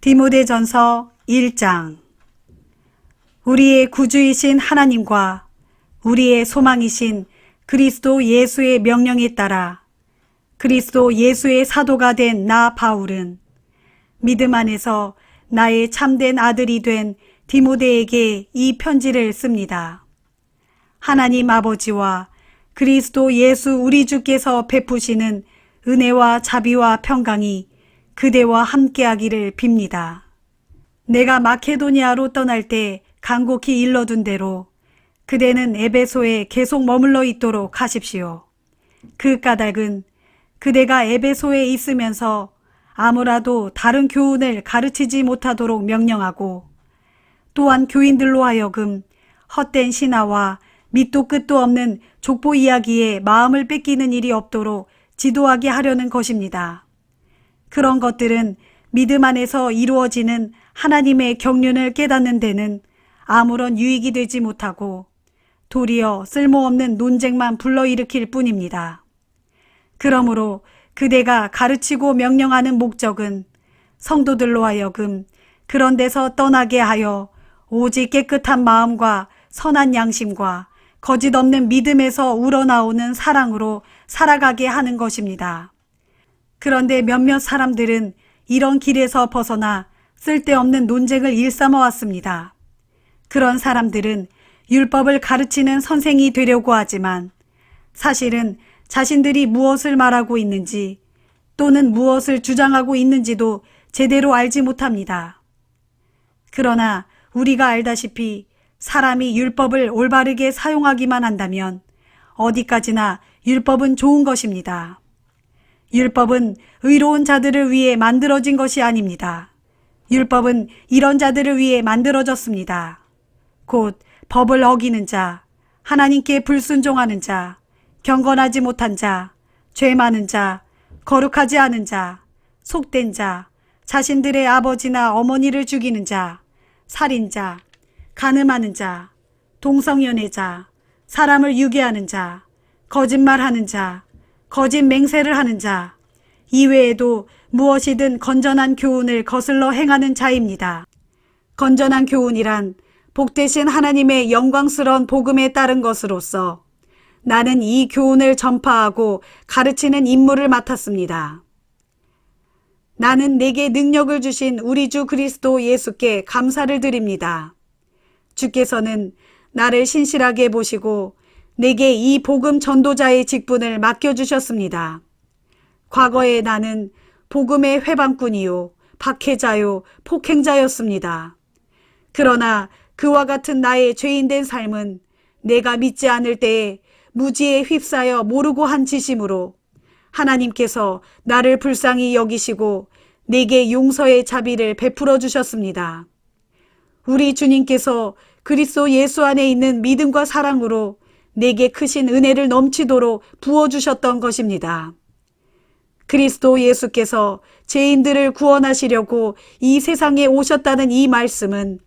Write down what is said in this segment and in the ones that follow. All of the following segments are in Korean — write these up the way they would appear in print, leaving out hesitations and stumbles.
디모데전서 1장. 우리의 구주이신 하나님과 우리의 소망이신 그리스도 예수의 명령에 따라 그리스도 예수의 사도가 된 나 바울은 믿음 안에서 나의 참된 아들이 된 디모데에게 이 편지를 씁니다. 하나님 아버지와 그리스도 예수 우리 주께서 베푸시는 은혜와 자비와 평강이 그대와 함께하기를 빕니다. 내가 마케도니아로 떠날 때 간곡히 일러둔 대로 그대는 에베소에 계속 머물러 있도록 하십시오. 그 까닭은 그대가 에베소에 있으면서 아무라도 다른 교훈을 가르치지 못하도록 명령하고 또한 교인들로 하여금 헛된 신화와 밑도 끝도 없는 족보 이야기에 마음을 뺏기는 일이 없도록 지도하게 하려는 것입니다. 그런 것들은 믿음 안에서 이루어지는 하나님의 경륜을 깨닫는 데는 아무런 유익이 되지 못하고 도리어 쓸모없는 논쟁만 불러일으킬 뿐입니다. 그러므로 그대가 가르치고 명령하는 목적은 성도들로 하여금 그런 데서 떠나게 하여 오직 깨끗한 마음과 선한 양심과 거짓 없는 믿음에서 우러나오는 사랑으로 살아가게 하는 것입니다. 그런데 몇몇 사람들은 이런 길에서 벗어나 쓸데없는 논쟁을 일삼아 왔습니다. 그런 사람들은 율법을 가르치는 선생이 되려고 하지만 사실은 자신들이 무엇을 말하고 있는지 또는 무엇을 주장하고 있는지도 제대로 알지 못합니다. 그러나 우리가 알다시피 사람이 율법을 올바르게 사용하기만 한다면 어디까지나 율법은 좋은 것입니다. 율법은 의로운 자들을 위해 만들어진 것이 아닙니다. 율법은 이런 자들을 위해 만들어졌습니다. 곧 법을 어기는 자, 하나님께 불순종하는 자, 경건하지 못한 자, 죄 많은 자, 거룩하지 않은 자, 속된 자, 자신들의 아버지나 어머니를 죽이는 자, 살인자, 간음하는 자, 동성연애자, 사람을 유괴하는 자, 거짓말하는 자, 거짓 맹세를 하는 자, 이외에도 무엇이든 건전한 교훈을 거슬러 행하는 자입니다. 건전한 교훈이란 복되신 하나님의 영광스러운 복음에 따른 것으로서 나는 이 교훈을 전파하고 가르치는 임무를 맡았습니다. 나는 내게 능력을 주신 우리 주 그리스도 예수께 감사를 드립니다. 주께서는 나를 신실하게 보시고 내게 이 복음 전도자의 직분을 맡겨주셨습니다. 과거에 나는 복음의 회방꾼이요, 박해자요, 폭행자였습니다. 그러나 그와 같은 나의 죄인된 삶은 내가 믿지 않을 때에 무지에 휩싸여 모르고 한 짓이므로 하나님께서 나를 불쌍히 여기시고 내게 용서의 자비를 베풀어 주셨습니다. 우리 주님께서 그리스도 예수 안에 있는 믿음과 사랑으로 내게 크신 은혜를 넘치도록 부어주셨던 것입니다. 그리스도 예수께서 죄인들을 구원하시려고 이 세상에 오셨다는 이 말씀은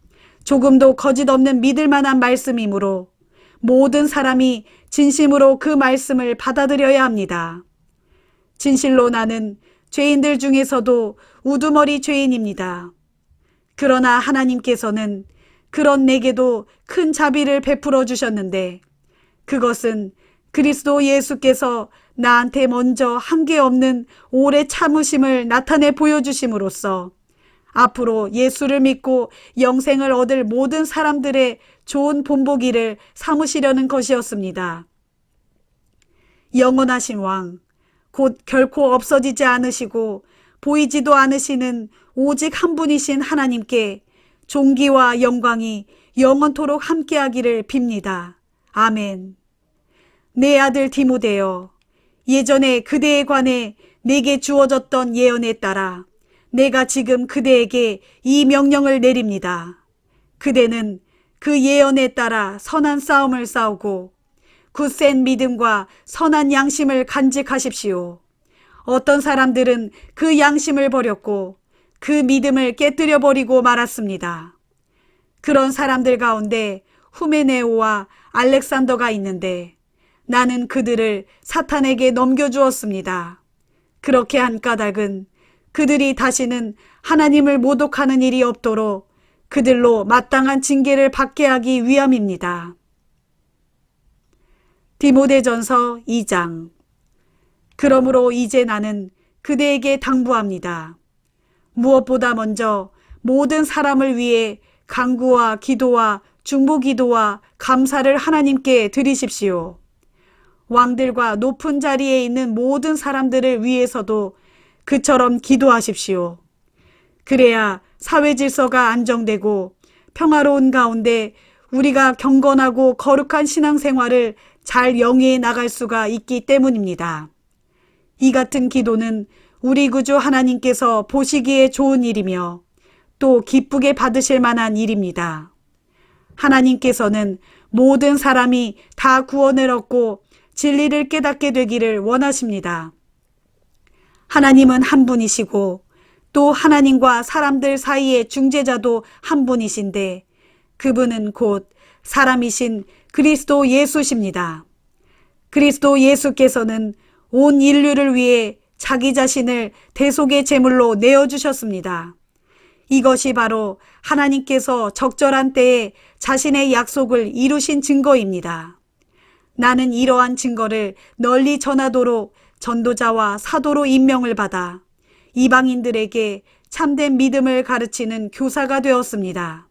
조금도 거짓 없는 믿을 만한 말씀이므로 모든 사람이 진심으로 그 말씀을 받아들여야 합니다. 진실로 나는 죄인들 중에서도 우두머리 죄인입니다. 그러나 하나님께서는 그런 내게도 큰 자비를 베풀어 주셨는데 그것은 그리스도 예수께서 나한테 먼저 한계없는 오래 참으심을 나타내 보여주심으로써 앞으로 예수를 믿고 영생을 얻을 모든 사람들의 좋은 본보기를 삼으시려는 것이었습니다. 영원하신 왕, 곧 결코 없어지지 않으시고 보이지도 않으시는 오직 한 분이신 하나님께 존귀와 영광이 영원토록 함께하기를 빕니다. 아멘. 내 아들 디모데여, 예전에 그대에 관해 내게 주어졌던 예언에 따라 내가 지금 그대에게 이 명령을 내립니다. 그대는 그 예언에 따라 선한 싸움을 싸우고 굳센 믿음과 선한 양심을 간직하십시오. 어떤 사람들은 그 양심을 버렸고 그 믿음을 깨뜨려 버리고 말았습니다. 그런 사람들 가운데 후메네오와 알렉산더가 있는데 나는 그들을 사탄에게 넘겨주었습니다. 그렇게 한 까닭은 그들이 다시는 하나님을 모독하는 일이 없도록 그들로 마땅한 징계를 받게 하기 위함입니다. 디모데전서 2장. 그러므로 이제 나는 그대에게 당부합니다. 무엇보다 먼저 모든 사람을 위해 간구와 기도와 중보기도와 감사를 하나님께 드리십시오. 왕들과 높은 자리에 있는 모든 사람들을 위해서도 그처럼 기도하십시오. 그래야 사회 질서가 안정되고 평화로운 가운데 우리가 경건하고 거룩한 신앙생활을 잘 영위해 나갈 수가 있기 때문입니다. 이 같은 기도는 우리 구주 하나님께서 보시기에 좋은 일이며 또 기쁘게 받으실 만한 일입니다. 하나님께서는 모든 사람이 다 구원을 얻고 진리를 깨닫게 되기를 원하십니다. 하나님은 한 분이시고 또 하나님과 사람들 사이의 중재자도 한 분이신데 그분은 곧 사람이신 그리스도 예수십니다. 그리스도 예수께서는 온 인류를 위해 자기 자신을 대속의 제물로 내어주셨습니다. 이것이 바로 하나님께서 적절한 때에 자신의 약속을 이루신 증거입니다. 나는 이러한 증거를 널리 전하도록 전도자와 사도로 임명을 받아 이방인들에게 참된 믿음을 가르치는 교사가 되었습니다.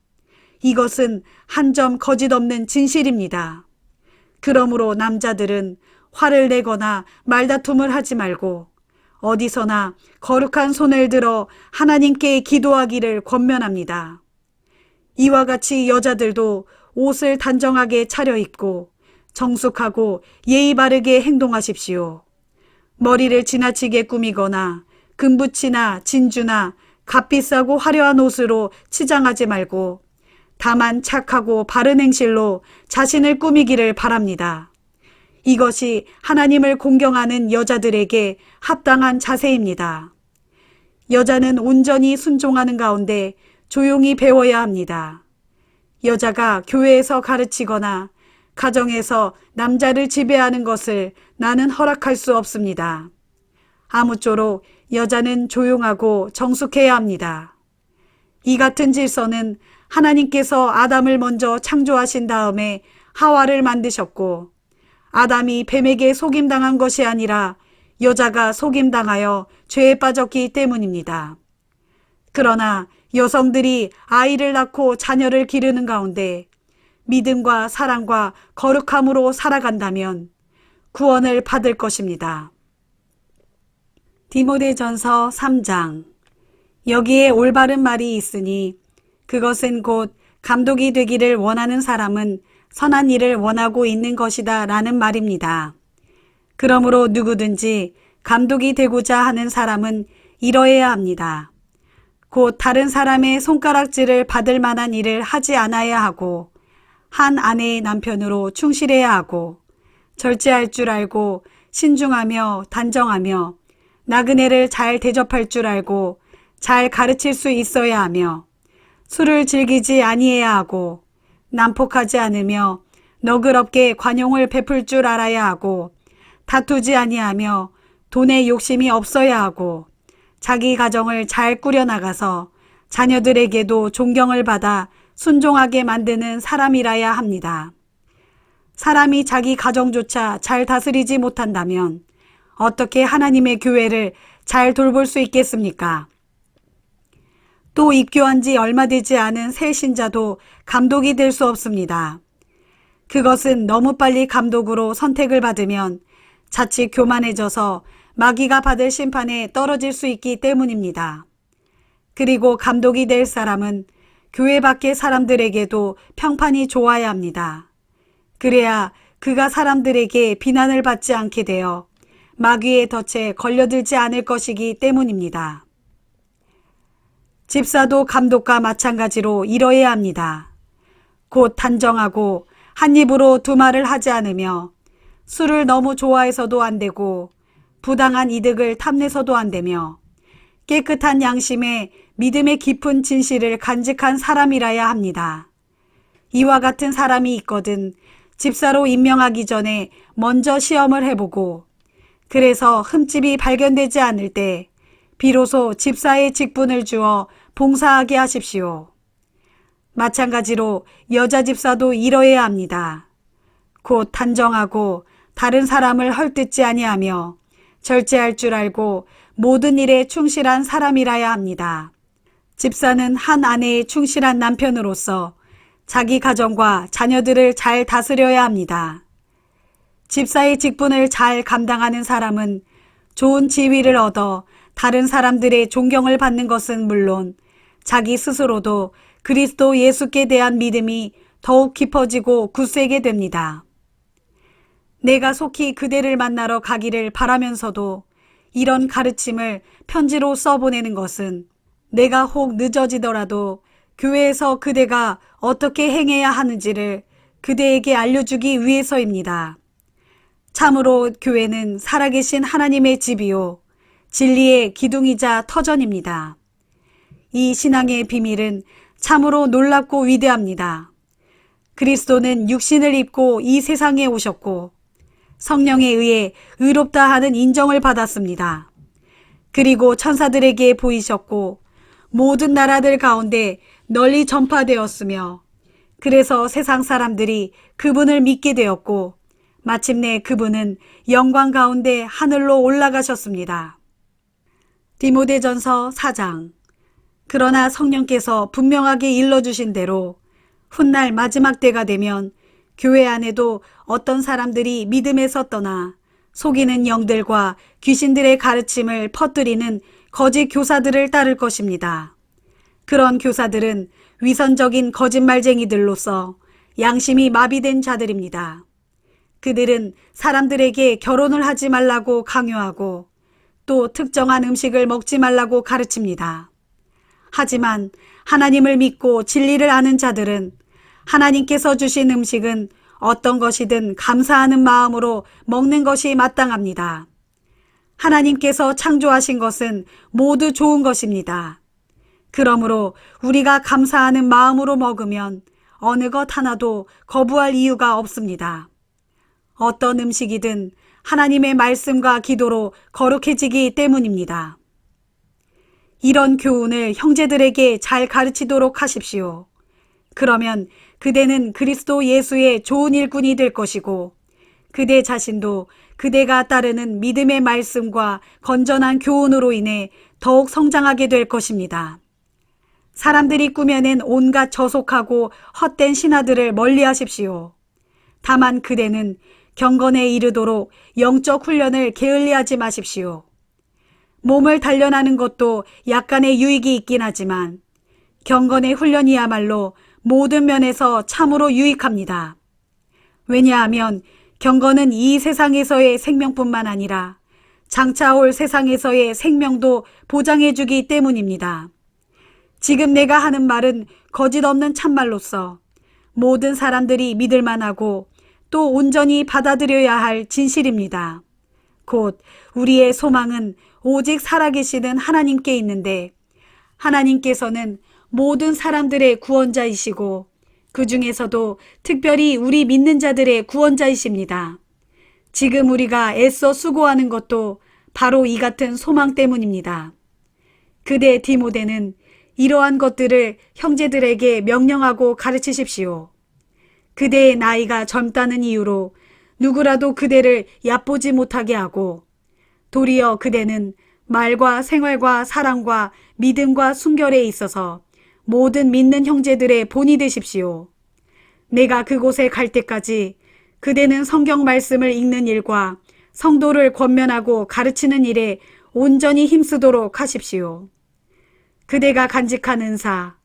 이것은 한 점 거짓 없는 진실입니다. 그러므로 남자들은 화를 내거나 말다툼을 하지 말고 어디서나 거룩한 손을 들어 하나님께 기도하기를 권면합니다. 이와 같이 여자들도 옷을 단정하게 차려입고 정숙하고 예의 바르게 행동하십시오. 머리를 지나치게 꾸미거나 금붙이나 진주나 값비싸고 화려한 옷으로 치장하지 말고 다만 착하고 바른 행실로 자신을 꾸미기를 바랍니다. 이것이 하나님을 공경하는 여자들에게 합당한 자세입니다. 여자는 온전히 순종하는 가운데 조용히 배워야 합니다. 여자가 교회에서 가르치거나 가정에서 남자를 지배하는 것을 나는 허락할 수 없습니다. 아무쪼록 여자는 조용하고 정숙해야 합니다. 이 같은 질서는 하나님께서 아담을 먼저 창조하신 다음에 하와를 만드셨고 아담이 뱀에게 속임당한 것이 아니라 여자가 속임당하여 죄에 빠졌기 때문입니다. 그러나 여성들이 아이를 낳고 자녀를 기르는 가운데 믿음과 사랑과 거룩함으로 살아간다면 구원을 받을 것입니다. 디모데전서 3장. 여기에 올바른 말이 있으니 그것은 곧 감독이 되기를 원하는 사람은 선한 일을 원하고 있는 것이다 라는 말입니다. 그러므로 누구든지 감독이 되고자 하는 사람은 이러해야 합니다. 곧 다른 사람의 손가락질을 받을 만한 일을 하지 않아야 하고 한 아내의 남편으로 충실해야 하고 절제할 줄 알고 신중하며 단정하며 나그네를 잘 대접할 줄 알고 잘 가르칠 수 있어야 하며 술을 즐기지 아니해야 하고 난폭하지 않으며 너그럽게 관용을 베풀 줄 알아야 하고 다투지 아니하며 돈에 욕심이 없어야 하고 자기 가정을 잘 꾸려나가서 자녀들에게도 존경을 받아 순종하게 만드는 사람이라야 합니다. 사람이 자기 가정조차 잘 다스리지 못한다면 어떻게 하나님의 교회를 잘 돌볼 수 있겠습니까? 또 입교한 지 얼마 되지 않은 새 신자도 감독이 될 수 없습니다. 그것은 너무 빨리 감독으로 선택을 받으면 자칫 교만해져서 마귀가 받을 심판에 떨어질 수 있기 때문입니다. 그리고 감독이 될 사람은 교회 밖의 사람들에게도 평판이 좋아야 합니다. 그래야 그가 사람들에게 비난을 받지 않게 되어 마귀의 덫에 걸려들지 않을 것이기 때문입니다. 집사도 감독과 마찬가지로 이뤄야 합니다. 곧 단정하고 한 입으로 두 말을 하지 않으며 술을 너무 좋아해서도 안 되고 부당한 이득을 탐내서도 안 되며 깨끗한 양심에 믿음의 깊은 진실을 간직한 사람이라야 합니다. 이와 같은 사람이 있거든 집사로 임명하기 전에 먼저 시험을 해보고 그래서 흠집이 발견되지 않을 때 비로소 집사의 직분을 주어 봉사하게 하십시오. 마찬가지로 여자 집사도 이러해야 합니다. 곧 단정하고 다른 사람을 헐뜯지 아니하며 절제할 줄 알고 모든 일에 충실한 사람이라야 합니다. 집사는 한 아내의 충실한 남편으로서 자기 가정과 자녀들을 잘 다스려야 합니다. 집사의 직분을 잘 감당하는 사람은 좋은 지위를 얻어 다른 사람들의 존경을 받는 것은 물론 자기 스스로도 그리스도 예수께 대한 믿음이 더욱 깊어지고 굳세게 됩니다. 내가 속히 그대를 만나러 가기를 바라면서도 이런 가르침을 편지로 써보내는 것은 내가 혹 늦어지더라도 교회에서 그대가 어떻게 행해야 하는지를 그대에게 알려주기 위해서입니다. 참으로 교회는 살아계신 하나님의 집이요 진리의 기둥이자 터전입니다. 이 신앙의 비밀은 참으로 놀랍고 위대합니다. 그리스도는 육신을 입고 이 세상에 오셨고 성령에 의해 의롭다 하는 인정을 받았습니다. 그리고 천사들에게 보이셨고 모든 나라들 가운데 널리 전파되었으며 그래서 세상 사람들이 그분을 믿게 되었고 마침내 그분은 영광 가운데 하늘로 올라가셨습니다. 디모데전서 4장. 그러나 성령께서 분명하게 일러주신 대로 훗날 마지막 때가 되면 교회 안에도 어떤 사람들이 믿음에서 떠나 속이는 영들과 귀신들의 가르침을 퍼뜨리는 거짓 교사들을 따를 것입니다. 그런 교사들은 위선적인 거짓말쟁이들로서 양심이 마비된 자들입니다. 그들은 사람들에게 결혼을 하지 말라고 강요하고 또 특정한 음식을 먹지 말라고 가르칩니다. 하지만 하나님을 믿고 진리를 아는 자들은 하나님께서 주신 음식은 어떤 것이든 감사하는 마음으로 먹는 것이 마땅합니다. 하나님께서 창조하신 것은 모두 좋은 것입니다. 그러므로 우리가 감사하는 마음으로 먹으면 어느 것 하나도 거부할 이유가 없습니다. 어떤 음식이든 하나님의 말씀과 기도로 거룩해지기 때문입니다. 이런 교훈을 형제들에게 잘 가르치도록 하십시오. 그러면 그대는 그리스도 예수의 좋은 일꾼이 될 것이고 그대 자신도 그대가 따르는 믿음의 말씀과 건전한 교훈으로 인해 더욱 성장하게 될 것입니다. 사람들이 꾸며낸 온갖 저속하고 헛된 신화들을 멀리하십시오. 다만 그대는 경건에 이르도록 영적 훈련을 게을리하지 마십시오. 몸을 단련하는 것도 약간의 유익이 있긴 하지만 경건의 훈련이야말로 모든 면에서 참으로 유익합니다. 왜냐하면 경건은 이 세상에서의 생명뿐만 아니라 장차 올 세상에서의 생명도 보장해주기 때문입니다. 지금 내가 하는 말은 거짓 없는 참말로서 모든 사람들이 믿을 만하고 또 온전히 받아들여야 할 진실입니다. 곧 우리의 소망은 오직 살아계시는 하나님께 있는데 하나님께서는 모든 사람들의 구원자이시고 그 중에서도 특별히 우리 믿는 자들의 구원자이십니다. 지금 우리가 애써 수고하는 것도 바로 이 같은 소망 때문입니다. 그대 디모데는 이러한 것들을 형제들에게 명령하고 가르치십시오. 그대의 나이가 젊다는 이유로 누구라도 그대를 얕보지 못하게 하고 도리어 그대는 말과 생활과 사랑과 믿음과 순결에 있어서 모든 믿는 형제들의 본이 되십시오. 내가 그곳에 갈 때까지 그대는 성경 말씀을 읽는 일과 성도를 권면하고 가르치는 일에 온전히 힘쓰도록 하십시오. 그대가 간직한 은사,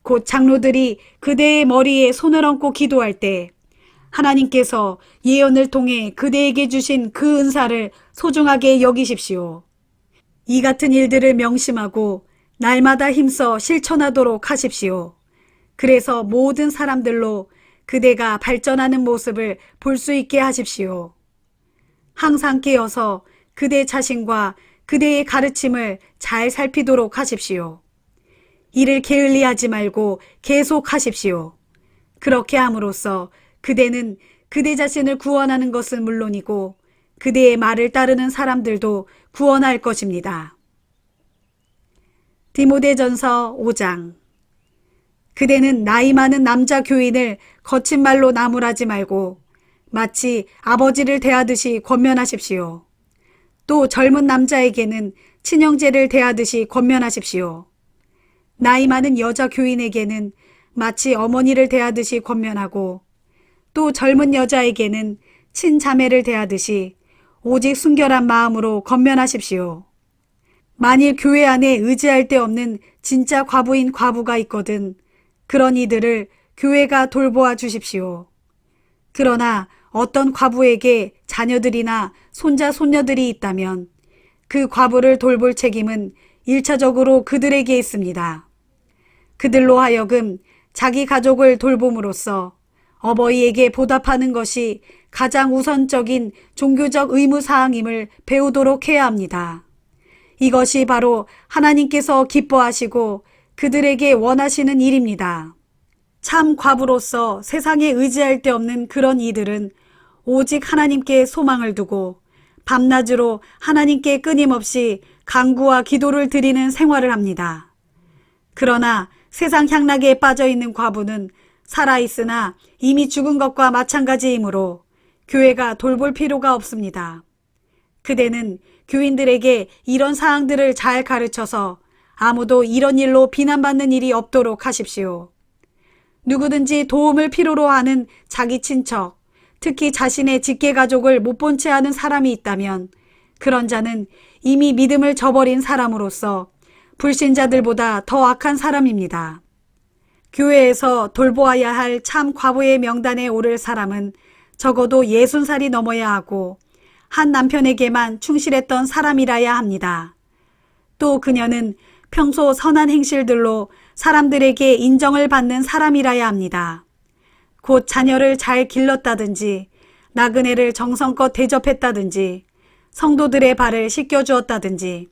곧 장로들이 그대의 머리에 손을 얹고 기도할 때 하나님께서 예언을 통해 그대에게 주신 그 은사를 소중하게 여기십시오. 이 같은 일들을 명심하고 날마다 힘써 실천하도록 하십시오. 그래서 모든 사람들로 그대가 발전하는 모습을 볼 수 있게 하십시오. 항상 깨어서 그대 자신과 그대의 가르침을 잘 살피도록 하십시오. 이를 게을리하지 말고 계속 하십시오. 그렇게 함으로써 그대는 그대 자신을 구원하는 것은 물론이고 그대의 말을 따르는 사람들도 구원할 것입니다. 디모데전서 5장. 그대는 나이 많은 남자 교인을 거친 말로 나무라지 말고 마치 아버지를 대하듯이 권면하십시오. 또 젊은 남자에게는 친형제를 대하듯이 권면하십시오. 나이 많은 여자 교인에게는 마치 어머니를 대하듯이 권면하고 또 젊은 여자에게는 친자매를 대하듯이 오직 순결한 마음으로 권면하십시오. 만일 교회 안에 의지할 데 없는 진짜 과부인 과부가 있거든 그런 이들을 교회가 돌보아 주십시오. 그러나 어떤 과부에게 자녀들이나 손자 손녀들이 있다면 그 과부를 돌볼 책임은 1차적으로 그들에게 있습니다. 그들로 하여금 자기 가족을 돌봄으로써 어버이에게 보답하는 것이 가장 우선적인 종교적 의무사항임을 배우도록 해야 합니다. 이것이 바로 하나님께서 기뻐하시고 그들에게 원하시는 일입니다. 참 과부로서 세상에 의지할 데 없는 그런 이들은 오직 하나님께 소망을 두고 밤낮으로 하나님께 끊임없이 간구와 기도를 드리는 생활을 합니다. 그러나 세상 향락에 빠져있는 과부는 살아있으나 이미 죽은 것과 마찬가지이므로 교회가 돌볼 필요가 없습니다. 그대는 교인들에게 이런 사항들을 잘 가르쳐서 아무도 이런 일로 비난받는 일이 없도록 하십시오. 누구든지 도움을 필요로 하는 자기 친척, 특히 자신의 직계가족을 못 본 채 하는 사람이 있다면 그런 자는 이미 믿음을 저버린 사람으로서 불신자들보다 더 악한 사람입니다. 교회에서 돌보아야 할 참 과부의 명단에 오를 사람은 적어도 60살이 넘어야 하고 한 남편에게만 충실했던 사람이라야 합니다. 또 그녀는 평소 선한 행실들로 사람들에게 인정을 받는 사람이라야 합니다. 곧 자녀를 잘 길렀다든지 나그네를 정성껏 대접했다든지 성도들의 발을 씻겨주었다든지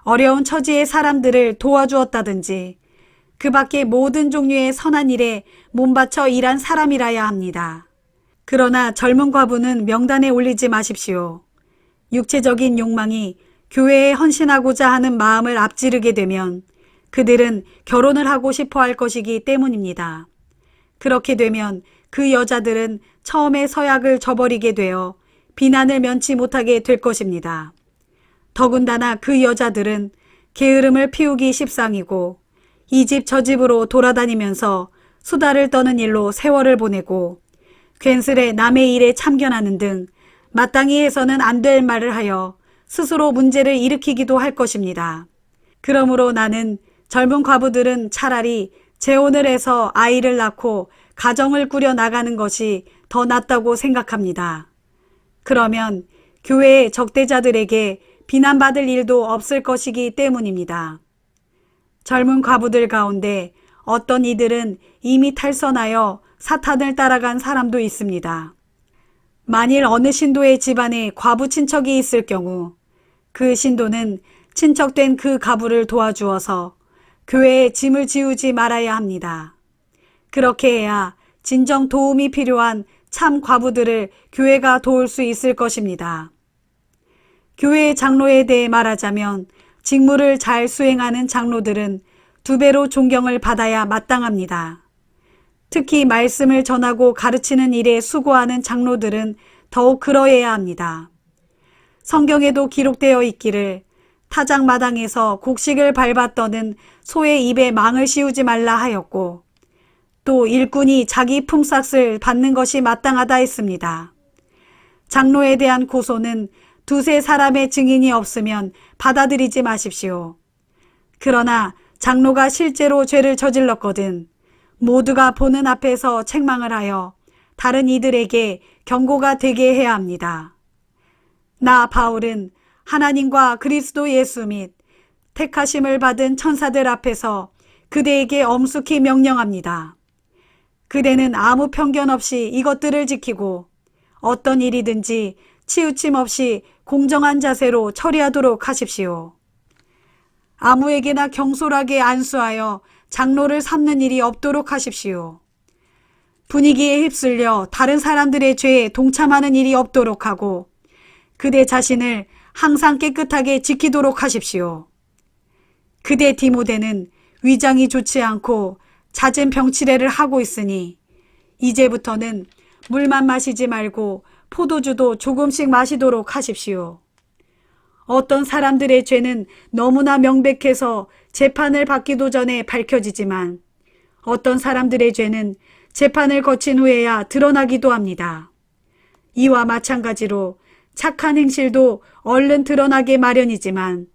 어려운 처지의 사람들을 도와주었다든지 그 밖의 모든 종류의 선한 일에 몸바쳐 일한 사람이라야 합니다. 그러나 젊은 과부는 명단에 올리지 마십시오. 육체적인 욕망이 교회에 헌신하고자 하는 마음을 앞지르게 되면 그들은 결혼을 하고 싶어 할 것이기 때문입니다. 그렇게 되면 그 여자들은 처음에 서약을 저버리게 되어 비난을 면치 못하게 될 것입니다. 더군다나 그 여자들은 게으름을 피우기 십상이고 이 집 저 집으로 돌아다니면서 수다를 떠는 일로 세월을 보내고 괜스레 남의 일에 참견하는 등 마땅히 해서는 안 될 말을 하여 스스로 문제를 일으키기도 할 것입니다. 그러므로 나는 젊은 과부들은 차라리 재혼을 해서 아이를 낳고 가정을 꾸려 나가는 것이 더 낫다고 생각합니다. 그러면 교회의 적대자들에게 비난받을 일도 없을 것이기 때문입니다. 젊은 과부들 가운데 어떤 이들은 이미 탈선하여 사탄을 따라간 사람도 있습니다. 만일 어느 신도의 집안에 과부 친척이 있을 경우 그 신도는 친척된 그 과부를 도와주어서 교회에 짐을 지우지 말아야 합니다. 그렇게 해야 진정 도움이 필요한 참 과부들을 교회가 도울 수 있을 것입니다. 교회의 장로에 대해 말하자면 직무를 잘 수행하는 장로들은 2배로 존경을 받아야 마땅합니다. 특히 말씀을 전하고 가르치는 일에 수고하는 장로들은 더욱 그러해야 합니다. 성경에도 기록되어 있기를 타작마당에서 곡식을 밟아 떠는 소의 입에 망을 씌우지 말라 하였고 또 일꾼이 자기 품삯을 받는 것이 마땅하다 했습니다. 장로에 대한 고소는 2-3 사람의 증인이 없으면 받아들이지 마십시오. 그러나 장로가 실제로 죄를 저질렀거든 모두가 보는 앞에서 책망을 하여 다른 이들에게 경고가 되게 해야 합니다. 나 바울은 하나님과 그리스도 예수 및 택하심을 받은 천사들 앞에서 그대에게 엄숙히 명령합니다. 그대는 아무 편견 없이 이것들을 지키고 어떤 일이든지 치우침 없이 공정한 자세로 처리하도록 하십시오. 아무에게나 경솔하게 안수하여 장로를 삼는 일이 없도록 하십시오. 분위기에 휩쓸려 다른 사람들의 죄에 동참하는 일이 없도록 하고 그대 자신을 항상 깨끗하게 지키도록 하십시오. 그대 디모데는 위장이 좋지 않고 잦은 병치레를 하고 있으니 이제부터는 물만 마시지 말고 포도주도 조금씩 마시도록 하십시오. 어떤 사람들의 죄는 너무나 명백해서 재판을 받기도 전에 밝혀지지만 어떤 사람들의 죄는 재판을 거친 후에야 드러나기도 합니다. 이와 마찬가지로 착한 행실도 얼른 드러나게 마련이지만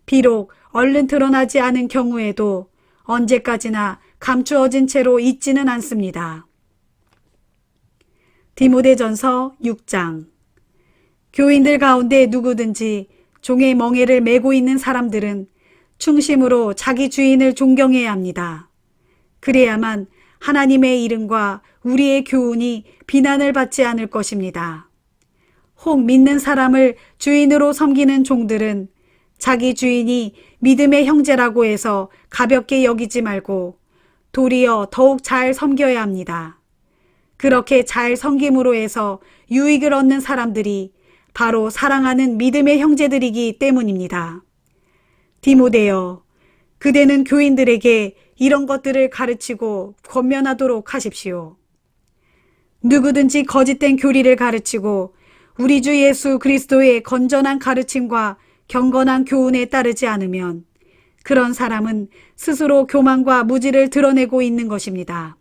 비록 얼른 드러나지 않은 경우에도 언제까지나 감추어진 채로 있지는 않습니다. 디모데전서 6장. 교인들 가운데 누구든지 종의 멍에를 메고 있는 사람들은 충심으로 자기 주인을 존경해야 합니다. 그래야만 하나님의 이름과 우리의 교훈이 비난을 받지 않을 것입니다. 혹 믿는 사람을 주인으로 섬기는 종들은 자기 주인이 믿음의 형제라고 해서 가볍게 여기지 말고 도리어 더욱 잘 섬겨야 합니다. 그렇게 잘 섬김으로 해서 유익을 얻는 사람들이 바로 사랑하는 믿음의 형제들이기 때문입니다. 디모데여, 그대는 교인들에게 이런 것들을 가르치고 권면하도록 하십시오. 누구든지 거짓된 교리를 가르치고 우리 주 예수 그리스도의 건전한 가르침과 경건한 교훈에 따르지 않으면 그런 사람은 스스로 교만과 무지를 드러내고 있는 것입니다.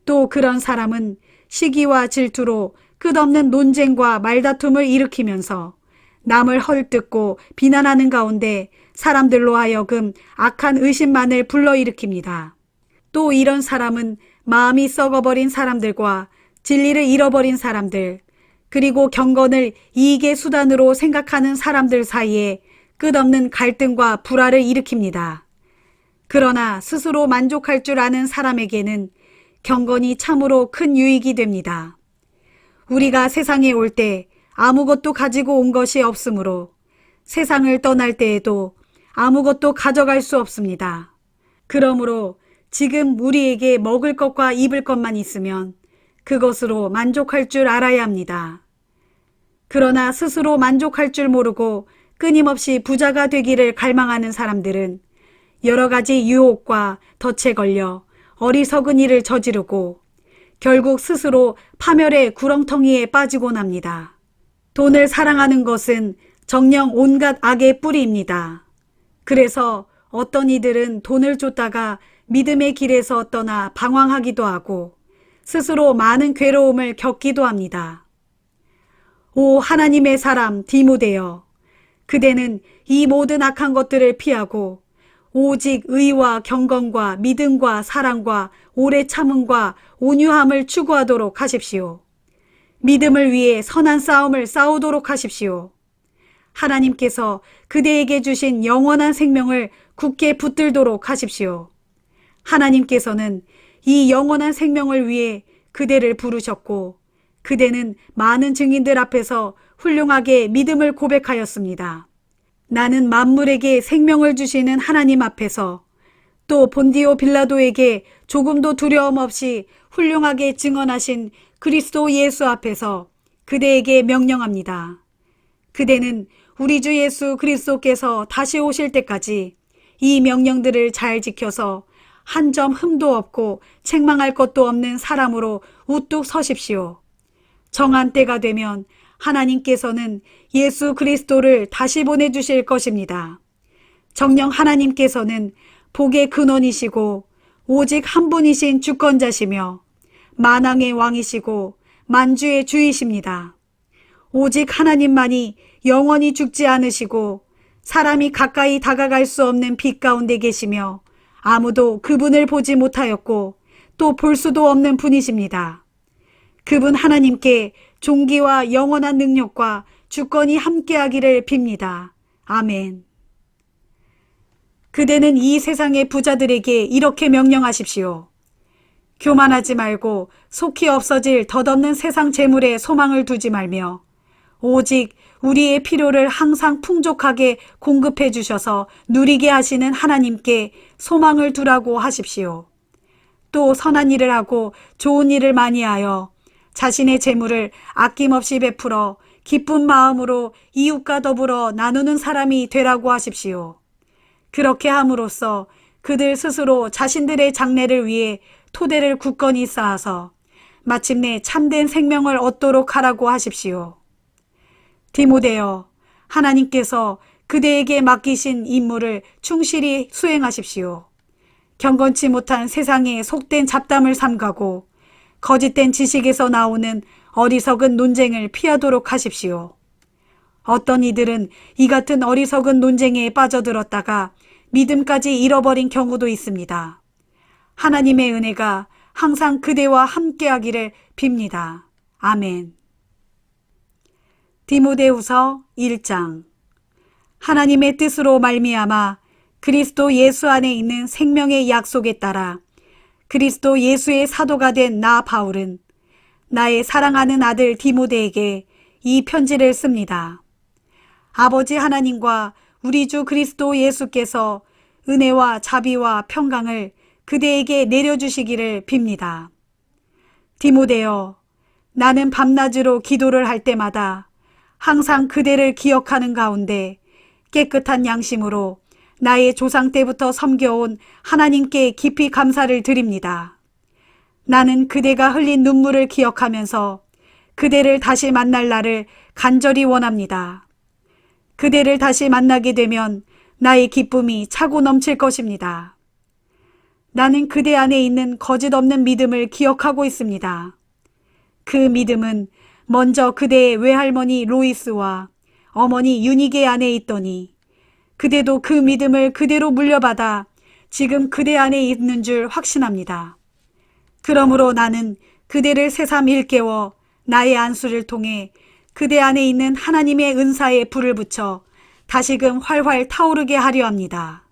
또 그런 사람은 시기와 질투로 끝없는 논쟁과 말다툼을 일으키면서 남을 헐뜯고 비난하는 가운데 사람들로 하여금 악한 의심만을 불러일으킵니다. 또 이런 사람은 마음이 썩어버린 사람들과 진리를 잃어버린 사람들, 그리고 경건을 이익의 수단으로 생각하는 사람들 사이에 끝없는 갈등과 불화를 일으킵니다. 그러나 스스로 만족할 줄 아는 사람에게는 경건이 참으로 큰 유익이 됩니다. 우리가 세상에 올 때 아무것도 가지고 온 것이 없으므로 세상을 떠날 때에도 아무것도 가져갈 수 없습니다. 그러므로 지금 우리에게 먹을 것과 입을 것만 있으면 그것으로 만족할 줄 알아야 합니다. 그러나 스스로 만족할 줄 모르고 끊임없이 부자가 되기를 갈망하는 사람들은 여러 가지 유혹과 덫에 걸려 어리석은 일을 저지르고 결국 스스로 파멸의 구렁텅이에 빠지곤 합니다. 돈을 사랑하는 것은 정녕 온갖 악의 뿌리입니다. 그래서 어떤 이들은 돈을 쫓다가 믿음의 길에서 떠나 방황하기도 하고 스스로 많은 괴로움을 겪기도 합니다. 오 하나님의 사람 디모데여, 그대는 이 모든 악한 것들을 피하고 오직 의와 경건과 믿음과 사랑과 오래 참음과 온유함을 추구하도록 하십시오. 믿음을 위해 선한 싸움을 싸우도록 하십시오. 하나님께서 그대에게 주신 영원한 생명을 굳게 붙들도록 하십시오. 하나님께서는 이 영원한 생명을 위해 그대를 부르셨고 그대는 많은 증인들 앞에서 훌륭하게 믿음을 고백하였습니다. 나는 만물에게 생명을 주시는 하나님 앞에서 또 본디오 빌라도에게 조금도 두려움 없이 훌륭하게 증언하신 그리스도 예수 앞에서 그대에게 명령합니다. 그대는 우리 주 예수 그리스도께서 다시 오실 때까지 이 명령들을 잘 지켜서 한 점 흠도 없고 책망할 것도 없는 사람으로 우뚝 서십시오. 정한 때가 되면 하나님께서는 예수 그리스도를 다시 보내주실 것입니다. 정녕 하나님께서는 복의 근원이시고 오직 한 분이신 주권자시며 만왕의 왕이시고 만주의 주이십니다. 오직 하나님만이 영원히 죽지 않으시고 사람이 가까이 다가갈 수 없는 빛 가운데 계시며 아무도 그분을 보지 못하였고 또 볼 수도 없는 분이십니다. 그분 하나님께 존귀와 영원한 능력과 주권이 함께하기를 빕니다. 아멘. 그대는 이 세상의 부자들에게 이렇게 명령하십시오. 교만하지 말고 속히 없어질 덧없는 세상 재물에 소망을 두지 말며 오직 우리의 필요를 항상 풍족하게 공급해 주셔서 누리게 하시는 하나님께 소망을 두라고 하십시오. 또 선한 일을 하고 좋은 일을 많이 하여 자신의 재물을 아낌없이 베풀어 기쁜 마음으로 이웃과 더불어 나누는 사람이 되라고 하십시오. 그렇게 함으로써 그들 스스로 자신들의 장래를 위해 토대를 굳건히 쌓아서 마침내 참된 생명을 얻도록 하라고 하십시오. 디모데여, 하나님께서 그대에게 맡기신 임무를 충실히 수행하십시오. 경건치 못한 세상에 속된 잡담을 삼가고 거짓된 지식에서 나오는 어리석은 논쟁을 피하도록 하십시오. 어떤 이들은 이 같은 어리석은 논쟁에 빠져들었다가 믿음까지 잃어버린 경우도 있습니다. 하나님의 은혜가 항상 그대와 함께하기를 빕니다. 아멘. 디모데후서 1장. 하나님의 뜻으로 말미암아 그리스도 예수 안에 있는 생명의 약속에 따라 그리스도 예수의 사도가 된 나 바울은 나의 사랑하는 아들 디모데에게 이 편지를 씁니다. 아버지 하나님과 우리 주 그리스도 예수께서 은혜와 자비와 평강을 그대에게 내려주시기를 빕니다. 디모데여, 나는 밤낮으로 기도를 할 때마다 항상 그대를 기억하는 가운데 깨끗한 양심으로 나의 조상 때부터 섬겨온 하나님께 깊이 감사를 드립니다. 나는 그대가 흘린 눈물을 기억하면서 그대를 다시 만날 날을 간절히 원합니다. 그대를 다시 만나게 되면 나의 기쁨이 차고 넘칠 것입니다. 나는 그대 안에 있는 거짓 없는 믿음을 기억하고 있습니다. 그 믿음은 먼저 그대의 외할머니 로이스와 어머니 유니게 안에 있더니 그대도 그 믿음을 그대로 물려받아 지금 그대 안에 있는 줄 확신합니다. 그러므로 나는 그대를 새삼 일깨워 나의 안수를 통해 그대 안에 있는 하나님의 은사에 불을 붙여 다시금 활활 타오르게 하려 합니다.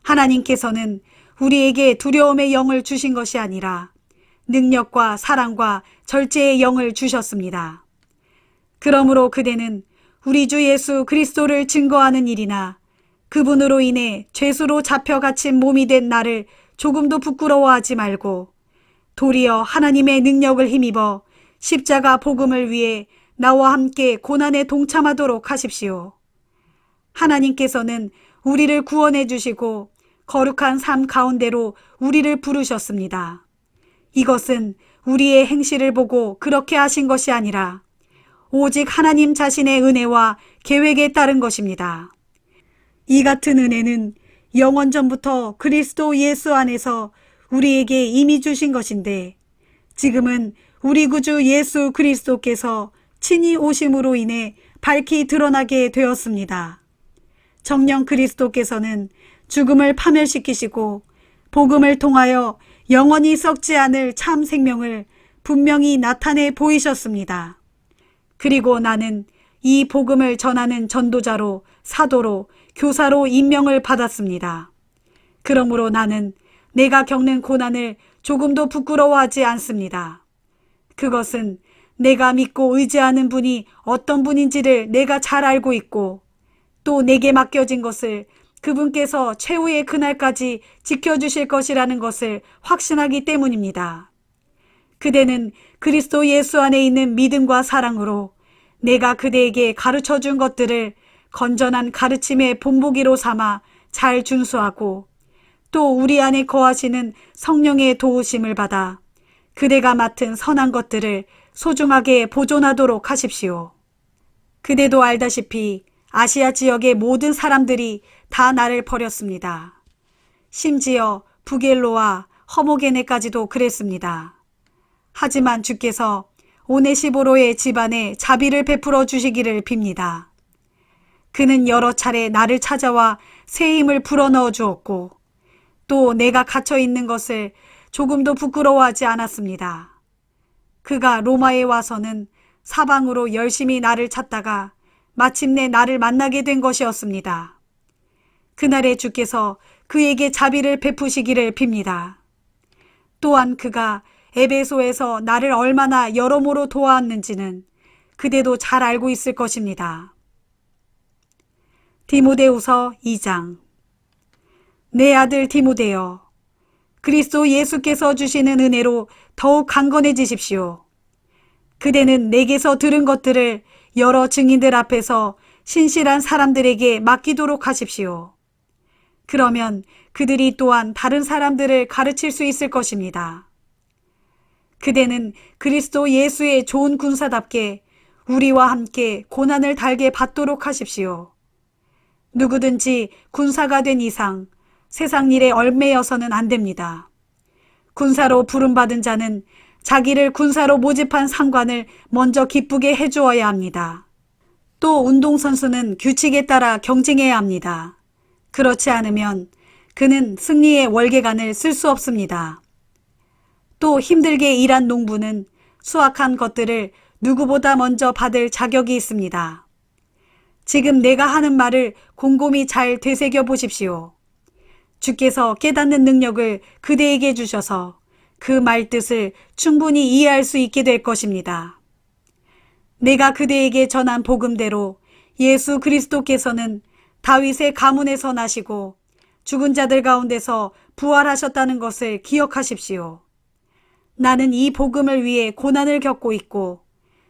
하나님께서는 우리에게 두려움의 영을 주신 것이 아니라 능력과 사랑과 절제의 영을 주셨습니다. 그러므로 그대는 우리 주 예수 그리스도를 증거하는 일이나 그분으로 인해 죄수로 잡혀 갇힌 몸이 된 나를 조금도 부끄러워하지 말고 도리어 하나님의 능력을 힘입어 십자가 복음을 위해 나와 함께 고난에 동참하도록 하십시오. 하나님께서는 우리를 구원해 주시고 거룩한 삶 가운데로 우리를 부르셨습니다. 이것은 우리의 행실을 보고 그렇게 하신 것이 아니라 오직 하나님 자신의 은혜와 계획에 따른 것입니다. 이 같은 은혜는 영원전부터 그리스도 예수 안에서 우리에게 이미 주신 것인데 지금은 우리 구주 예수 그리스도께서 친히 오심으로 인해 밝히 드러나게 되었습니다. 정녕 그리스도께서는 죽음을 파멸시키시고 복음을 통하여 영원히 썩지 않을 참 생명을 분명히 나타내 보이셨습니다. 그리고 나는 이 복음을 전하는 전도자로, 사도로, 교사로 임명을 받았습니다. 그러므로 나는 내가 겪는 고난을 조금도 부끄러워하지 않습니다. 그것은 내가 믿고 의지하는 분이 어떤 분인지를 내가 잘 알고 있고 또 내게 맡겨진 것을 그분께서 최후의 그날까지 지켜주실 것이라는 것을 확신하기 때문입니다. 그대는 그리스도 예수 안에 있는 믿음과 사랑으로 내가 그대에게 가르쳐준 것들을 건전한 가르침의 본보기로 삼아 잘 준수하고 또 우리 안에 거하시는 성령의 도우심을 받아 그대가 맡은 선한 것들을 소중하게 보존하도록 하십시오. 그대도 알다시피 아시아 지역의 모든 사람들이 다 나를 버렸습니다. 심지어 부겔로와 허모게네까지도 그랬습니다. 하지만 주께서 오네시보로의 집안에 자비를 베풀어 주시기를 빕니다. 그는 여러 차례 나를 찾아와 새 힘을 불어넣어 주었고 또 내가 갇혀 있는 것을 조금도 부끄러워하지 않았습니다. 그가 로마에 와서는 사방으로 열심히 나를 찾다가 마침내 나를 만나게 된 것이었습니다. 그날에 주께서 그에게 자비를 베푸시기를 빕니다. 또한 그가 에베소에서 나를 얼마나 여러모로 도와왔는지는 그대도 잘 알고 있을 것입니다. 디모데후서 2장. 내 아들 디모데여, 그리스도 예수께서 주시는 은혜로 더욱 강건해지십시오. 그대는 내게서 들은 것들을 여러 증인들 앞에서 신실한 사람들에게 맡기도록 하십시오. 그러면 그들이 또한 다른 사람들을 가르칠 수 있을 것입니다. 그대는 그리스도 예수의 좋은 군사답게 우리와 함께 고난을 달게 받도록 하십시오. 누구든지 군사가 된 이상 세상 일에 얽매여서는 안 됩니다. 군사로 부름받은 자는 자기를 군사로 모집한 상관을 먼저 기쁘게 해주어야 합니다. 또 운동선수는 규칙에 따라 경쟁해야 합니다. 그렇지 않으면 그는 승리의 월계관을 쓸 수 없습니다. 또 힘들게 일한 농부는 수확한 것들을 누구보다 먼저 받을 자격이 있습니다. 지금 내가 하는 말을 곰곰이 잘 되새겨 보십시오. 주께서 깨닫는 능력을 그대에게 주셔서 그 말 뜻을 충분히 이해할 수 있게 될 것입니다. 내가 그대에게 전한 복음대로 예수 그리스도께서는 다윗의 가문에서 나시고 죽은 자들 가운데서 부활하셨다는 것을 기억하십시오. 나는 이 복음을 위해 고난을 겪고 있고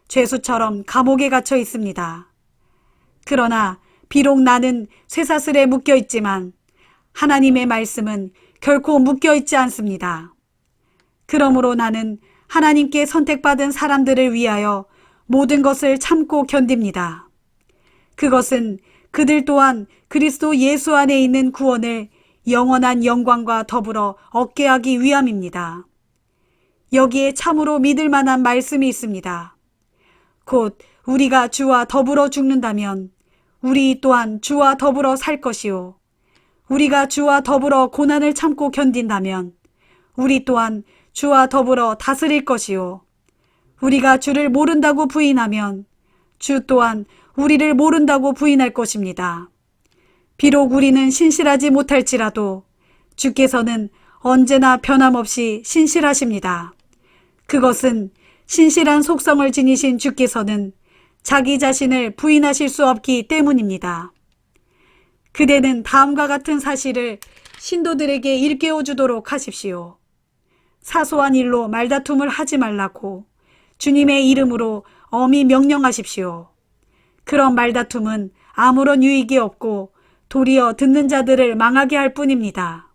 죄수처럼 감옥에 갇혀 있습니다. 그러나 비록 나는 쇠사슬에 묶여 있지만 하나님의 말씀은 결코 묶여 있지 않습니다. 그러므로 나는 하나님께 선택받은 사람들을 위하여 모든 것을 참고 견딥니다. 그것은 그들 또한 그리스도 예수 안에 있는 구원을 영원한 영광과 더불어 얻게 하기 위함입니다. 여기에 참으로 믿을 만한 말씀이 있습니다. 곧 우리가 주와 더불어 죽는다면 우리 또한 주와 더불어 살 것이요. 우리가 주와 더불어 고난을 참고 견딘다면 우리 또한 주와 더불어 다스릴 것이요. 우리가 주를 모른다고 부인하면 주 또한 우리를 모른다고 부인할 것입니다. 비록 우리는 신실하지 못할지라도 주께서는 언제나 변함없이 신실하십니다. 그것은 신실한 속성을 지니신 주께서는 자기 자신을 부인하실 수 없기 때문입니다. 그대는 다음과 같은 사실을 신도들에게 일깨워 주도록 하십시오. 사소한 일로 말다툼을 하지 말라고 주님의 이름으로 엄히 명령하십시오. 그런 말다툼은 아무런 유익이 없고 도리어 듣는 자들을 망하게 할 뿐입니다.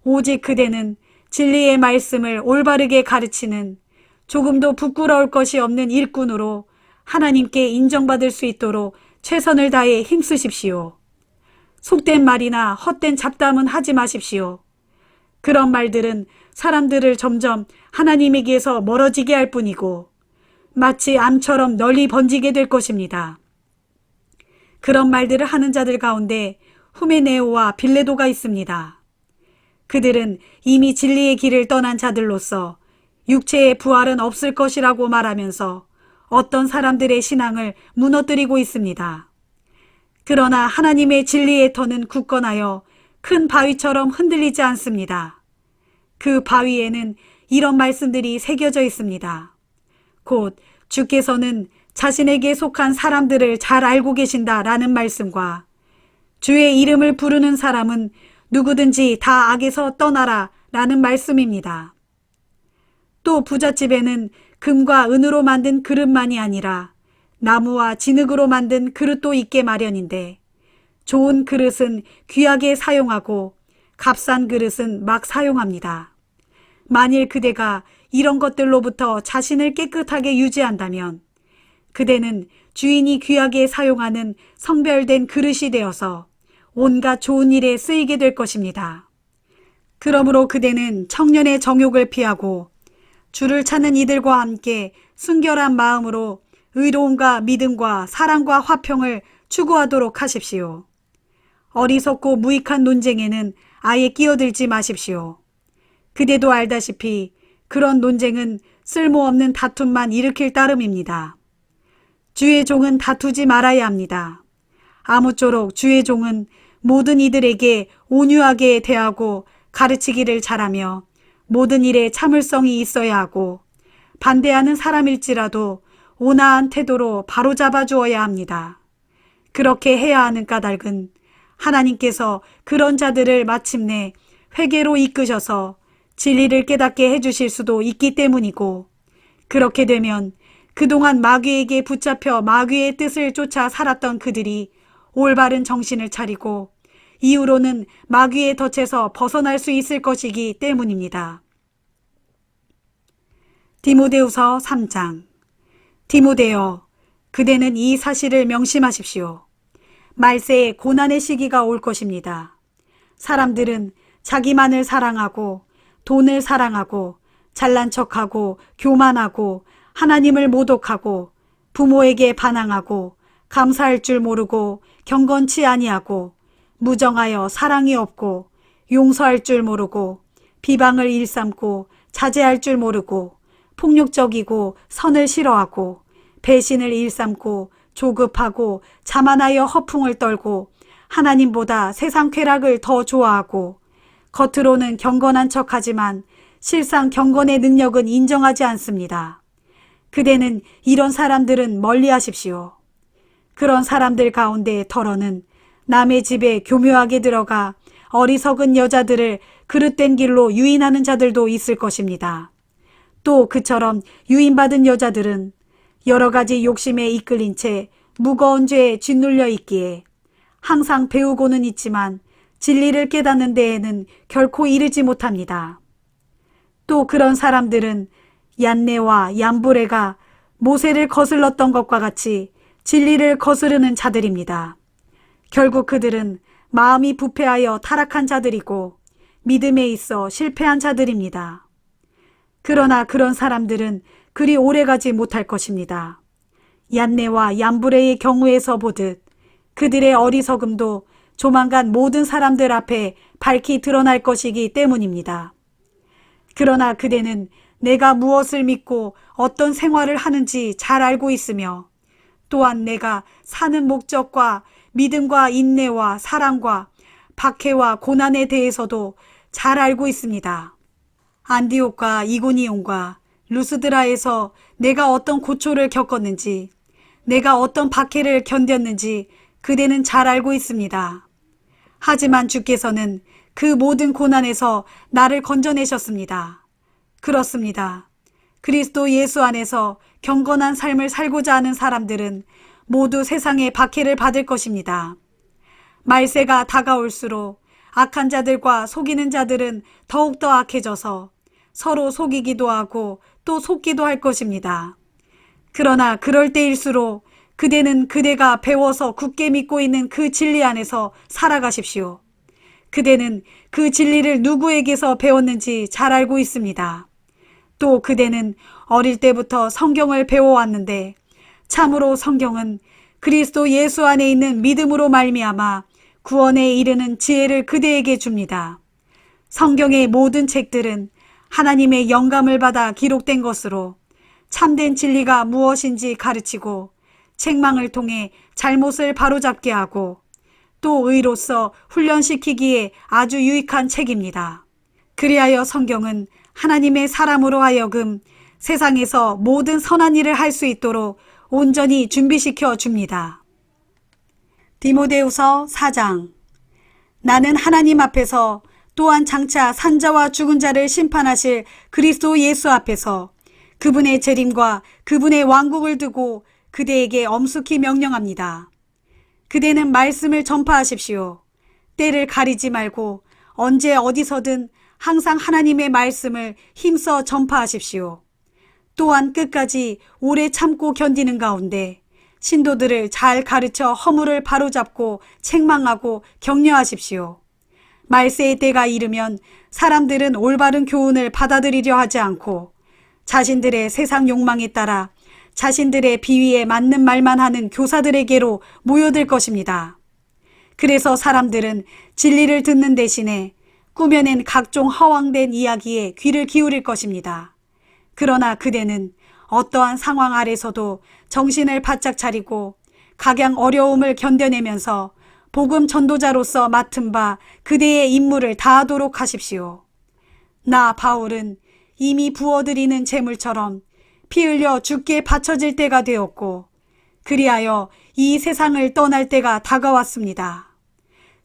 오직 그대는 진리의 말씀을 올바르게 가르치는 조금도 부끄러울 것이 없는 일꾼으로 하나님께 인정받을 수 있도록 최선을 다해 힘쓰십시오. 속된 말이나 헛된 잡담은 하지 마십시오. 그런 말들은 사람들을 점점 하나님에게서 멀어지게 할 뿐이고 마치 암처럼 널리 번지게 될 것입니다. 그런 말들을 하는 자들 가운데 후메네오와 빌레도가 있습니다. 그들은 이미 진리의 길을 떠난 자들로서 육체의 부활은 없을 것이라고 말하면서 어떤 사람들의 신앙을 무너뜨리고 있습니다. 그러나 하나님의 진리의 터는 굳건하여 큰 바위처럼 흔들리지 않습니다. 그 바위에는 이런 말씀들이 새겨져 있습니다. 곧 주께서는 자신에게 속한 사람들을 잘 알고 계신다라는 말씀과 주의 이름을 부르는 사람은 누구든지 다 악에서 떠나라 라는 말씀입니다. 또 부잣집에는 금과 은으로 만든 그릇만이 아니라 나무와 진흙으로 만든 그릇도 있게 마련인데 좋은 그릇은 귀하게 사용하고 값싼 그릇은 막 사용합니다. 만일 그대가 이런 것들로부터 자신을 깨끗하게 유지한다면 그대는 주인이 귀하게 사용하는 성별된 그릇이 되어서 온갖 좋은 일에 쓰이게 될 것입니다. 그러므로 그대는 청년의 정욕을 피하고 주를 찾는 이들과 함께 순결한 마음으로 의로움과 믿음과 사랑과 화평을 추구하도록 하십시오. 어리석고 무익한 논쟁에는 아예 끼어들지 마십시오. 그대도 알다시피 그런 논쟁은 쓸모없는 다툼만 일으킬 따름입니다. 주의 종은 다투지 말아야 합니다. 아무쪼록 주의 종은 모든 이들에게 온유하게 대하고 가르치기를 잘하며 모든 일에 참을성이 있어야 하고 반대하는 사람일지라도 온화한 태도로 바로잡아 주어야 합니다. 그렇게 해야 하는 까닭은 하나님께서 그런 자들을 마침내 회개로 이끄셔서 진리를 깨닫게 해주실 수도 있기 때문이고 그렇게 되면 그동안 마귀에게 붙잡혀 마귀의 뜻을 쫓아 살았던 그들이 올바른 정신을 차리고 이후로는 마귀의 덫에서 벗어날 수 있을 것이기 때문입니다. 디모데후서 3장. 디모데여, 그대는 이 사실을 명심하십시오. 말세에 고난의 시기가 올 것입니다. 사람들은 자기만을 사랑하고 돈을 사랑하고 잘난 척하고 교만하고 하나님을 모독하고 부모에게 반항하고 감사할 줄 모르고 경건치 아니하고 무정하여 사랑이 없고 용서할 줄 모르고 비방을 일삼고 자제할 줄 모르고 폭력적이고 선을 싫어하고 배신을 일삼고 조급하고 자만하여 허풍을 떨고 하나님보다 세상 쾌락을 더 좋아하고 겉으로는 경건한 척하지만 실상 경건의 능력은 인정하지 않습니다. 그대는 이런 사람들은 멀리하십시오. 그런 사람들 가운데 더러는 남의 집에 교묘하게 들어가 어리석은 여자들을 그릇된 길로 유인하는 자들도 있을 것입니다. 또 그처럼 유인받은 여자들은 여러 가지 욕심에 이끌린 채 무거운 죄에 짓눌려 있기에 항상 배우고는 있지만 진리를 깨닫는 데에는 결코 이르지 못합니다. 또 그런 사람들은 얀네와 얀브레가 모세를 거슬렀던 것과 같이 진리를 거스르는 자들입니다. 결국 그들은 마음이 부패하여 타락한 자들이고 믿음에 있어 실패한 자들입니다. 그러나 그런 사람들은 그리 오래가지 못할 것입니다. 얀네와 얀브레의 경우에서 보듯 그들의 어리석음도 조만간 모든 사람들 앞에 밝히 드러날 것이기 때문입니다. 그러나 그대는 내가 무엇을 믿고 어떤 생활을 하는지 잘 알고 있으며 또한 내가 사는 목적과 믿음과 인내와 사랑과 박해와 고난에 대해서도 잘 알고 있습니다. 안디옥과 이고니온과 루스드라에서 내가 어떤 고초를 겪었는지, 내가 어떤 박해를 견뎠는지 그대는 잘 알고 있습니다. 하지만 주께서는 그 모든 고난에서 나를 건져내셨습니다. 그렇습니다. 그리스도 예수 안에서 경건한 삶을 살고자 하는 사람들은 모두 세상의 박해를 받을 것입니다. 말세가 다가올수록 악한 자들과 속이는 자들은 더욱더 악해져서 서로 속이기도 하고 또 속기도 할 것입니다. 그러나 그럴 때일수록 그대는 그대가 배워서 굳게 믿고 있는 그 진리 안에서 살아가십시오. 그대는 그 진리를 누구에게서 배웠는지 잘 알고 있습니다. 또 그대는 어릴 때부터 성경을 배워왔는데 참으로 성경은 그리스도 예수 안에 있는 믿음으로 말미암아 구원에 이르는 지혜를 그대에게 줍니다. 성경의 모든 책들은 하나님의 영감을 받아 기록된 것으로 참된 진리가 무엇인지 가르치고 책망을 통해 잘못을 바로잡게 하고 또 의로서 훈련시키기에 아주 유익한 책입니다. 그리하여 성경은 하나님의 사람으로 하여금 세상에서 모든 선한 일을 할 수 있도록 온전히 준비시켜 줍니다. 디모데후서 4장. 나는 하나님 앞에서 또한 장차 산자와 죽은 자를 심판하실 그리스도 예수 앞에서 그분의 재림과 그분의 왕국을 두고 그대에게 엄숙히 명령합니다. 그대는 말씀을 전파하십시오. 때를 가리지 말고 언제 어디서든 항상 하나님의 말씀을 힘써 전파하십시오. 또한 끝까지 오래 참고 견디는 가운데 신도들을 잘 가르쳐 허물을 바로잡고 책망하고 격려하십시오. 말세의 때가 이르면 사람들은 올바른 교훈을 받아들이려 하지 않고 자신들의 세상 욕망에 따라 자신들의 비위에 맞는 말만 하는 교사들에게로 모여들 것입니다. 그래서 사람들은 진리를 듣는 대신에 꾸며낸 각종 허황된 이야기에 귀를 기울일 것입니다. 그러나 그대는 어떠한 상황 아래서도 정신을 바짝 차리고 각양 어려움을 견뎌내면서 복음 전도자로서 맡은 바 그대의 임무를 다하도록 하십시오. 나 바울은 이미 부어드리는 제물처럼 피 흘려 죽게 바쳐질 때가 되었고 그리하여 이 세상을 떠날 때가 다가왔습니다.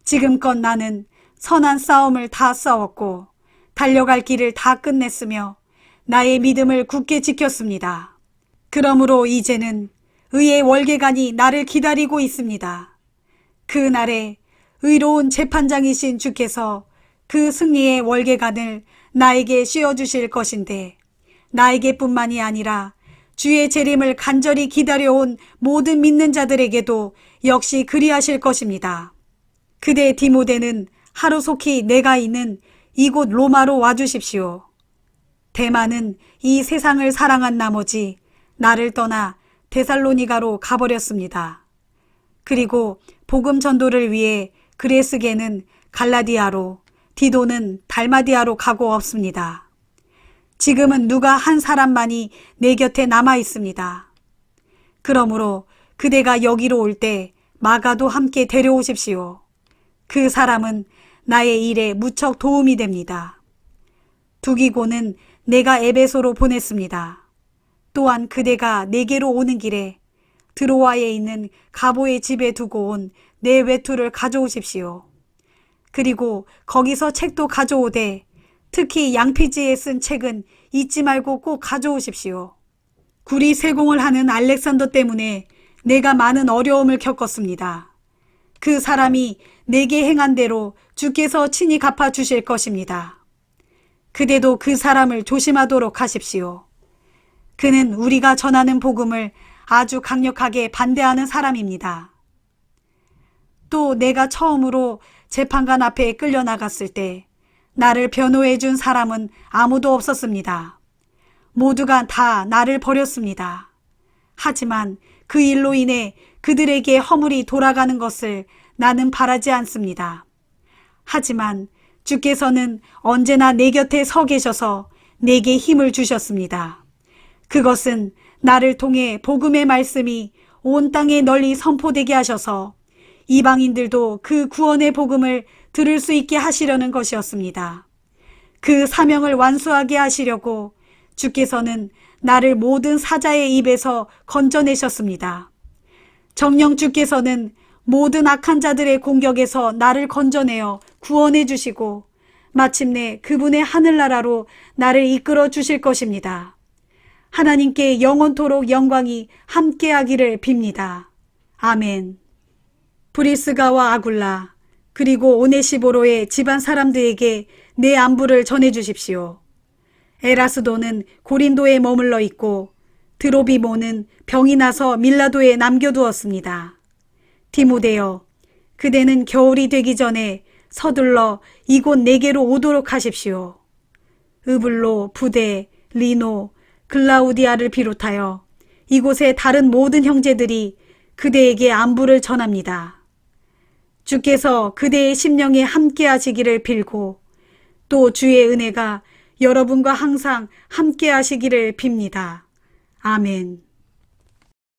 지금껏 나는 선한 싸움을 다 싸웠고 달려갈 길을 다 끝냈으며 나의 믿음을 굳게 지켰습니다. 그러므로 이제는 의의 월계관이 나를 기다리고 있습니다. 그 날에 의로운 재판장이신 주께서 그 승리의 월계관을 나에게 씌워주실 것인데 나에게뿐만이 아니라 주의 재림을 간절히 기다려온 모든 믿는 자들에게도 역시 그리하실 것입니다. 그대 디모데는 하루속히 내가 있는 이곳 로마로 와주십시오. 데마는 이 세상을 사랑한 나머지 나를 떠나 데살로니가로 가버렸습니다. 그리고 복음 전도를 위해 그레스게는 갈라디아로, 디도는 달마디아로 가고 없습니다. 지금은 누가 한 사람만이 내 곁에 남아 있습니다. 그러므로 그대가 여기로 올 때 마가도 함께 데려오십시오. 그 사람은 나의 일에 무척 도움이 됩니다. 두기고는 내가 에베소로 보냈습니다. 또한 그대가 내게로 오는 길에 드로아에 있는 가보의 집에 두고 온 내 외투를 가져오십시오. 그리고 거기서 책도 가져오되 특히 양피지에 쓴 책은 잊지 말고 꼭 가져오십시오. 구리 세공을 하는 알렉산더 때문에 내가 많은 어려움을 겪었습니다. 그 사람이 내게 행한 대로 주께서 친히 갚아주실 것입니다. 그대도 그 사람을 조심하도록 하십시오. 그는 우리가 전하는 복음을 아주 강력하게 반대하는 사람입니다. 또 내가 처음으로 재판관 앞에 끌려나갔을 때 나를 변호해 준 사람은 아무도 없었습니다. 모두가 다 나를 버렸습니다. 하지만 그 일로 인해 그들에게 허물이 돌아가는 것을 나는 바라지 않습니다. 하지만 주께서는 언제나 내 곁에 서 계셔서 내게 힘을 주셨습니다. 그것은 나를 통해 복음의 말씀이 온 땅에 널리 선포되게 하셔서 이방인들도 그 구원의 복음을 들을 수 있게 하시려는 것이었습니다. 그 사명을 완수하게 하시려고 주께서는 나를 모든 사자의 입에서 건져내셨습니다. 정녕 주께서는 모든 악한 자들의 공격에서 나를 건져내어 구원해 주시고 마침내 그분의 하늘나라로 나를 이끌어 주실 것입니다. 하나님께 영원토록 영광이 함께하기를 빕니다. 아멘. 브리스가와 아굴라 그리고 오네시보로의 집안 사람들에게 내 안부를 전해주십시오. 에라스도는 고린도에 머물러 있고 드로비모는 병이 나서 밀라도에 남겨두었습니다. 디모데여, 그대는 겨울이 되기 전에 서둘러 이곳 내게로 오도록 하십시오. 으블로, 부데, 리노, 글라우디아를 비롯하여 이곳의 다른 모든 형제들이 그대에게 안부를 전합니다. 주께서 그대의 심령에 함께 하시기를 빌고 또 주의 은혜가 여러분과 항상 함께 하시기를 빕니다. 아멘.